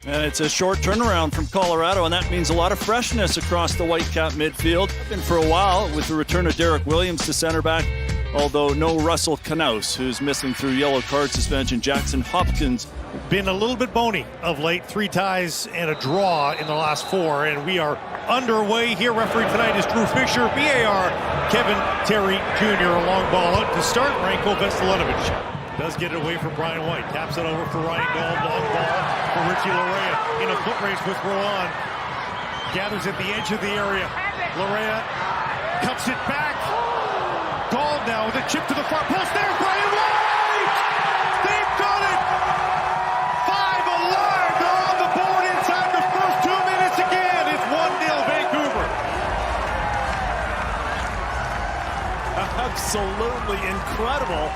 And it's a short turnaround from Colorado, and that means a lot of freshness across the Whitecap midfield. And for a while, with the return of Derek Williams to center back, although no Russell Knaus, who's missing through yellow card suspension. Jackson Hopkins. Been a little bit bony of late. 3 ties and a draw in the last 4, and we are underway here. Referee tonight is Drew Fisher. VAR, Kevin Terry Jr. A long ball out to start. Ranko Veselinovic does get it away from Brian White. Taps it over for Ryan Gauld. Long ball for Richie Larea in a foot race with Rowan. Gathers at the edge of the area. Larea cuts it back. Gauld now with a chip to the far post. There, Brian White! They've done it! 5 alive. They're on the board inside the first 2 minutes again. It's 1-0 Vancouver. Absolutely incredible.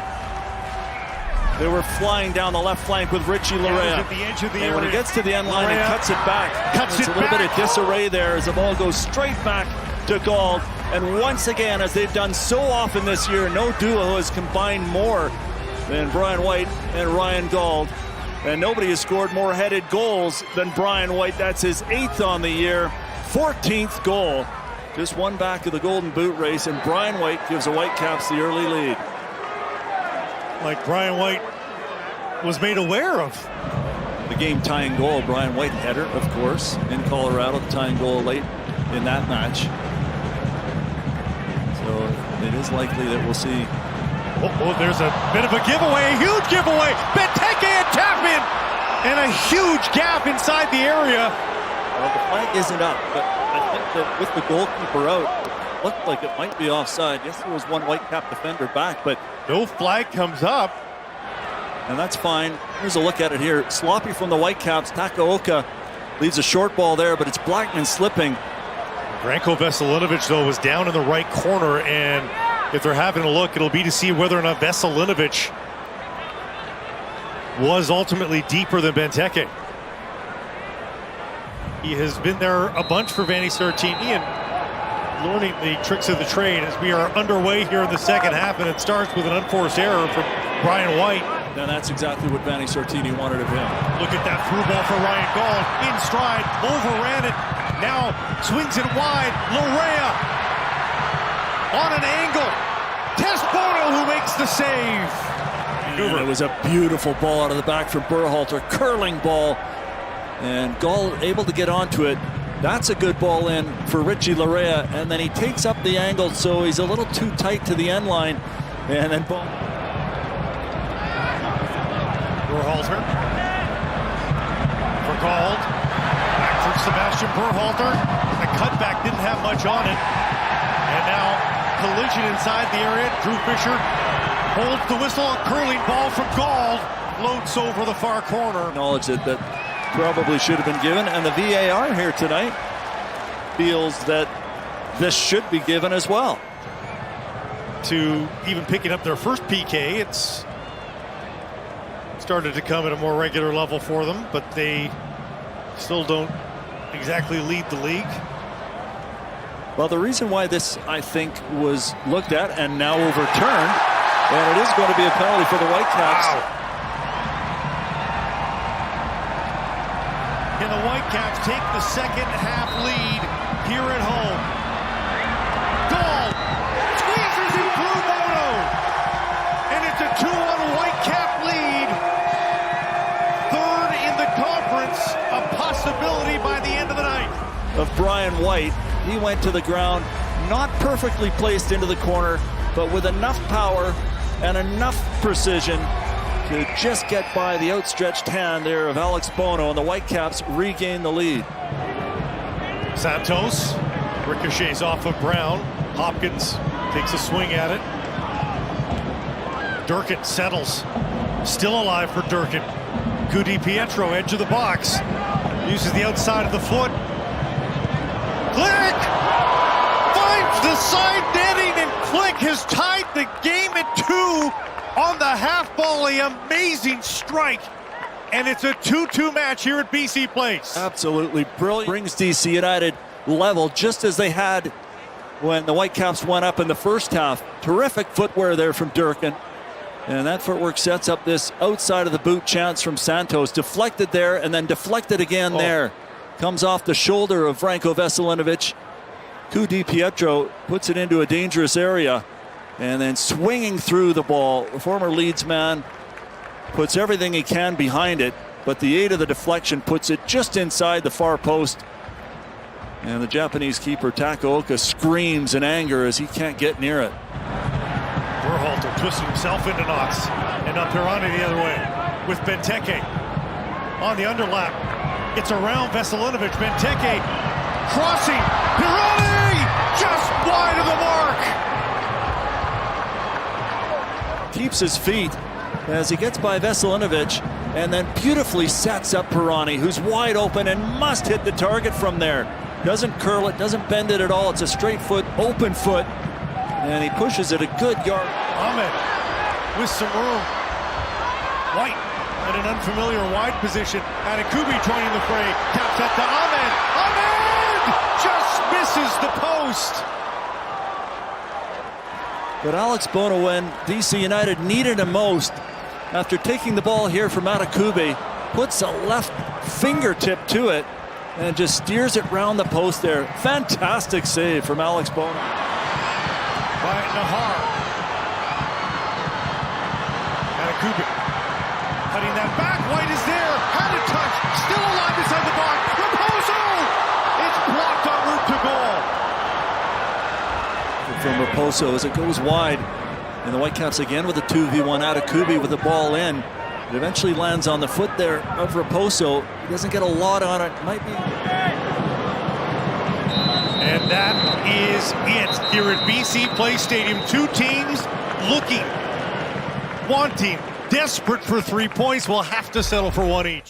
They were flying down the left flank with Richie Larea. At the edge of the and area. when he gets to the end line, he cuts it back. There's a little bit of disarray there as the ball goes straight back to Gauld. And once again, as they've done so often this year, no duo has combined more than Brian White and Ryan Gauld. And nobody has scored more headed goals than Brian White. That's his 8th on the year, 14th goal. Just one back of the Golden Boot race, and Brian White gives the Whitecaps the early lead. Like Brian White was made aware of. The game-tying goal, Brian White header, of course, in Colorado, the tying goal late in that match. So it is likely that we'll see. Oh, there's a bit of a giveaway, a huge giveaway. Benteke and Chapman, and a huge gap inside the area. Well, the flag isn't up, but I think that with the goalkeeper out, it looked like it might be offside. Yes, there was one Whitecap defender back, but no flag comes up. And that's fine. Here's a look at it here. Sloppy from the Whitecaps. Takaoka leaves a short ball there, but it's Blackman slipping. Ranko Veselinovic, though, was down in the right corner, and if they're having a look, it'll be to see whether or not Veselinovic was ultimately deeper than Benteke. He has been there a bunch for Vanni Sartini and learning the tricks of the trade as we are underway here in the second half, and it starts with an unforced error from Brian White. And that's exactly what Vanni Sartini wanted of him. Look at that through ball for Ryan Gauld. In stride, overran it. Now swings it wide. Larea on an angle. Test Bono who makes the save. And it was a beautiful ball out of the back from Berhalter. Curling ball. And Gauld able to get onto it. That's a good ball in for Richie Larea. And then he takes up the angle, so he's a little too tight to the end line. And then ball. Berhalter for Gauld. Back from Sebastian Berhalter. The cutback didn't have much on it. And now collision inside the area. Drew Fisher holds the whistle. A curling ball from Gauld floats over the far corner. Acknowledge that probably should have been given. And the VAR here tonight feels that this should be given as well. To even picking up their first PK, it's started to come at a more regular level for them, but they still don't exactly lead the league. Well, the reason why this, I think, was looked at and now overturned, and it is going to be a penalty for the Whitecaps. Wow. Can the Whitecaps take the second half lead here at home? Gauld squeezes it through Bono, and it's a 2-1 Whitecap lead. Third in the conference, a possibility by the end of the night. Of Brian White, he went to the ground, not perfectly placed into the corner, but with enough power and enough precision to just get by the outstretched hand there of Alex Bono, and the Whitecaps regain the lead. Santos ricochets off of Brown. Hopkins takes a swing at it. Durkin settles. Still alive for Durkin. Ku-Dipietro, edge of the box. Uses the outside of the foot. Klich finds the side netting, and Klich has tied the game at 2 on the half volley. Amazing strike. And it's a 2-2 match here at BC Place. Absolutely brilliant. Brings DC United level, just as they had when the Whitecaps went up in the first half. Terrific footwear there from Durkin. And that footwork sets up this outside of the boot chance from Santos. Deflected there and then deflected again there. Comes off the shoulder of Franco Veselinovic. Ku-Dipietro puts it into a dangerous area. And then swinging through the ball, the former Leeds man puts everything he can behind it. But the aid of the deflection puts it just inside the far post. And the Japanese keeper Takaoka screams in anger as he can't get near it. Berhalter twisting himself into knots. And now Pirani the other way with Benteke on the underlap. It's around Veselinovic. Benteke crossing. Pirani just wide of the mark. Keeps his feet as he gets by Veselinovic and then beautifully sets up Pirani, who's wide open and must hit the target from there. Doesn't curl it, doesn't bend it at all. It's a straight foot, open foot. And he pushes it a good yard. Ahmed with some room. White in an unfamiliar wide position. Kubi joining the fray. Taps that to Ahmed. Ahmed just misses the post. But Alex Bono, when DC United needed him most, after taking the ball here from Kubi, puts a left fingertip to it and just steers it round the post there. Fantastic save from Alex Bono. By Nahar. Kubi cutting that back. White is there. Had a touch. Still alive beside the box. Raposo! It's blocked en route to goal. From Raposo as it goes wide. And the Whitecaps again with a 2v1 Kubi with the ball in. It eventually lands on the foot there of Raposo. He doesn't get a lot on it. Might be. And that is it here at BC Place Stadium. Two teams looking, wanting, desperate for 3 points. Will have to settle for one each.